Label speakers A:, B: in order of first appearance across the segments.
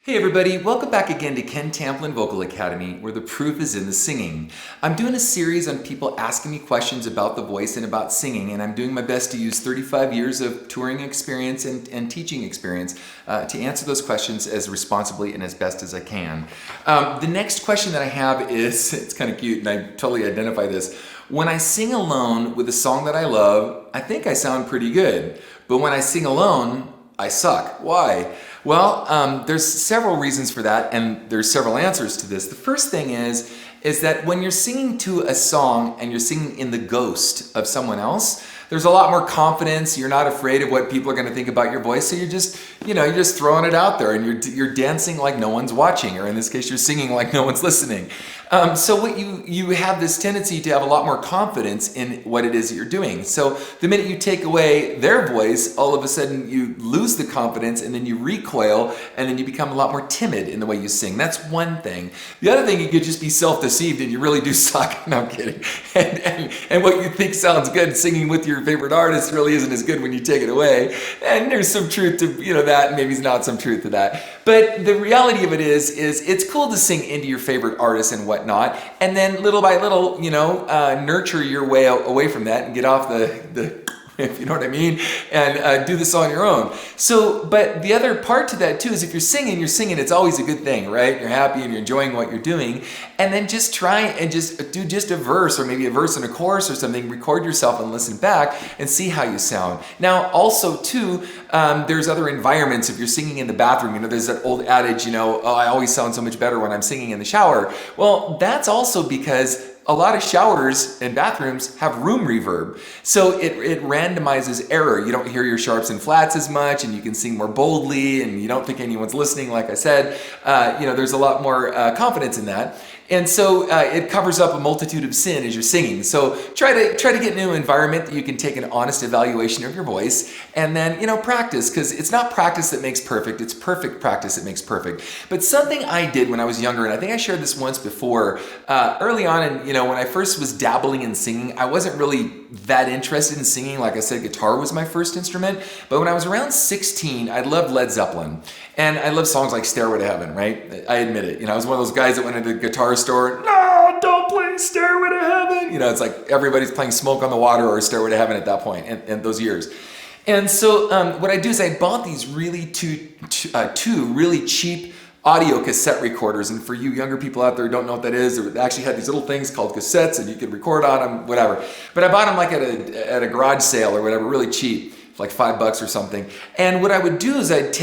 A: Hey everybody, welcome back again to Ken Tamplin Vocal Academy, where the proof is in the singing. I'm doing a series on people asking me questions about the voice and about singing, and I'm doing my best to use 35 years of touring experience and teaching experience to answer those questions as responsibly and as best as I can. The next question that I have is, it's kind of cute and I totally identify this. When I sing alone with a song that I love, I think I sound pretty good, but when I sing alone, I suck. Why? Well, there's several reasons for that, and there's several answers to this. The first thing is that when you're singing to a song and you're singing in the ghost of someone else, there's a lot more confidence. You're not afraid of what people are going to think about your voice, so you're just throwing it out there, and you're dancing like no one's watching, or in this case, you're singing like no one's listening. So what you have this tendency to have a lot more confidence in what it is that you're doing. So the minute you take away their voice, all of a sudden you lose the confidence, and then you recoil, and then you become a lot more timid in the way you sing. That's one thing. The other thing, you could just be self-deceived and you really do suck. No, I'm kidding. And what you think sounds good singing with your favorite artist really isn't as good when you take it away. And there's some truth to that, and maybe there's not some truth to that. But the reality of it is it's cool to sing into your favorite artist and whatnot, and then little by little, nurture your way away from that and get off the if you know what I mean, and do this on your own. So, but the other part to that too is if you're singing, it's always a good thing, right? You're happy and you're enjoying what you're doing, and then just try and just do just a verse, or maybe a verse and a chorus or something, record yourself and listen back and see how you sound. Now, also too, there's other environments. If you're singing in the bathroom, there's that old adage, oh, I always sound so much better when I'm singing in the shower. Well, that's also because a lot of showers and bathrooms have room reverb. So it randomizes error. You don't hear your sharps and flats as much, and you can sing more boldly, and you don't think anyone's listening, like I said. There's a lot more confidence in that. And so it covers up a multitude of sin as you're singing. So try to get into an environment that you can take an honest evaluation of your voice, and then practice, because it's not practice that makes perfect, it's perfect practice that makes perfect. But something I did when I was younger, and I think I shared this once before, early on, and when I first was dabbling in singing, I wasn't really that interested in singing. Like I said, guitar was my first instrument. But when I was around 16, I loved Led Zeppelin. And I loved songs like Stairway to Heaven, right? I admit it. I was one of those guys that went into the guitar store, no, don't play Stairway to Heaven. It's like everybody's playing Smoke on the Water or Stairway to Heaven at that point, and those years. And so what I do is I bought these two really cheap audio cassette recorders, and for you younger people out there who don't know what that is, they actually had these little things called cassettes, and you could record on them, whatever. But I bought them like at a garage sale or whatever, really cheap, for like $5 or something. And what I would do is I'd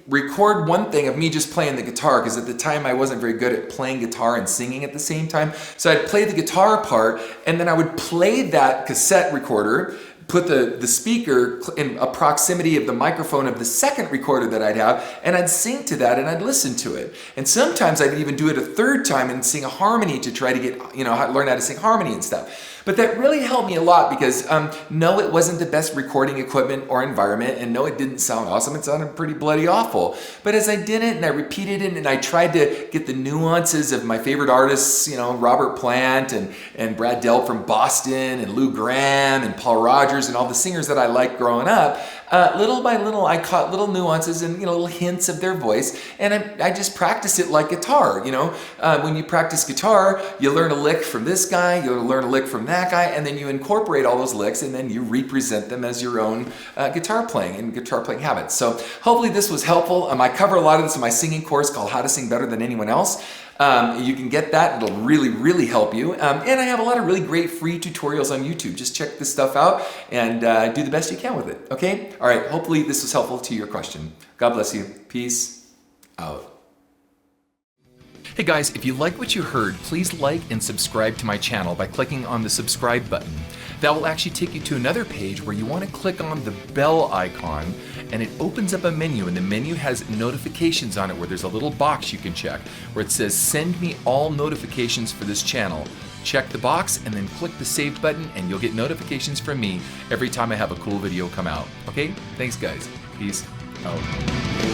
A: record one thing of me just playing the guitar, because at the time I wasn't very good at playing guitar and singing at the same time. So I'd play the guitar part, and then I would play that cassette recorder, put the speaker in a proximity of the microphone of the second recorder that I'd have, and I'd sing to that, and I'd listen to it. And sometimes I'd even do it a third time and sing a harmony to try to get, learn how to sing harmony and stuff. But that really helped me a lot, because no, it wasn't the best recording equipment or environment, and no, it didn't sound awesome. It sounded pretty bloody awful. But as I did it and I repeated it and I tried to get the nuances of my favorite artists, Robert Plant and Brad Delp from Boston, and Lou Gramm and Paul Rodgers and all the singers that I liked growing up, little by little I caught little nuances and little hints of their voice, and I just practiced it like guitar. When you practice guitar, you learn a lick from this guy, you learn a lick from that guy, and then you incorporate all those licks, and then you represent them as your own guitar playing and guitar playing habits. So hopefully this was helpful. I cover a lot of this in my singing course called How to Sing Better Than Anyone Else. You can get that. It'll really, really help you. And I have a lot of really great free tutorials on YouTube. Just check this stuff out and do the best you can with it. Okay? All right. Hopefully this was helpful to your question. God bless you. Peace out. Hey guys, if you like what you heard, please like and subscribe to my channel by clicking on the subscribe button. That will actually take you to another page where you want to click on the bell icon, and it opens up a menu, and the menu has notifications on it where there's a little box you can check where it says send me all notifications for this channel. Check the box and then click the save button, and you'll get notifications from me every time I have a cool video come out. Okay? Thanks guys. Peace out.